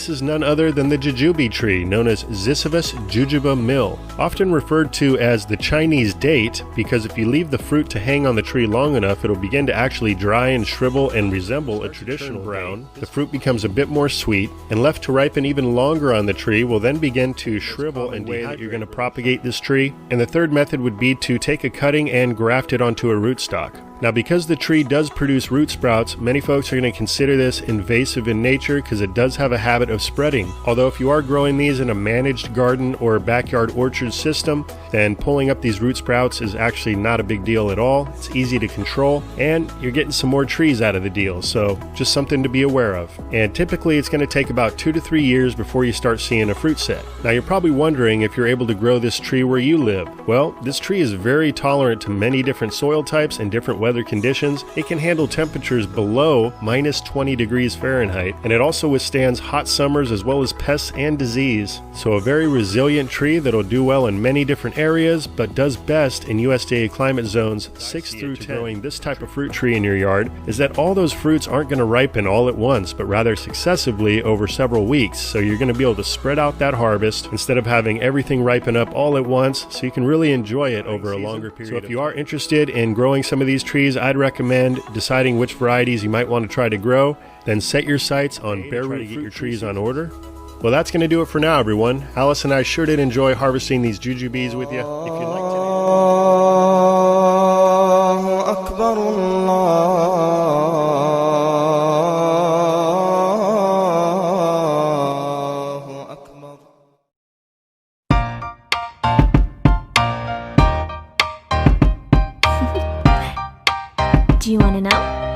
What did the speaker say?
this is none other than the jujube tree, known as Ziziphus jujube mill, often referred to as the Chinese date, because if you leave the fruit to hang on the tree long enough, it'll begin to actually dry and shrivel and resemble a traditional brown. The fruit becomes a bit more sweet, and left to ripen even longer on the tree will then begin to shrivel and dehydrate. You're going to propagate this tree. And the third method would be to take a cutting and graft it onto a rootstock. Now, because the tree does produce root sprouts, many folks are going to consider this invasive in nature because it does have a habit of spreading. Although if you are growing these in a managed garden or backyard orchard system, then pulling up these root sprouts is actually not a big deal at all. It's easy to control, and you're getting some more trees out of the deal, so just something to be aware of. And typically it's going to take about 2 to 3 years before you start seeing a fruit set. Now, you're probably wondering if you're able to grow this tree where you live. Well, this tree is very tolerant to many different soil types and different weather conditions. It can handle temperatures below minus 20 degrees Fahrenheit, and it also withstands hot summers as well as pests and disease. So a very resilient tree that'll do well in many different areas, but does best in USDA climate zones 6 through 10. Growing this type of fruit tree in your yard is that all those fruits aren't going to ripen all at once, but rather successively over several weeks. So you're going to be able to spread out that harvest instead of having everything ripen up all at once, so you can really enjoy it over a longer period. So if you are interested in growing some of these trees, I'd recommend deciding which varieties you might want to try to grow, then set your sights on bare root to get your trees on order. Well, that's going to do it for now, everyone. Alice and I sure did enjoy harvesting these jujubes with you. If you'd like to... Do you want to know?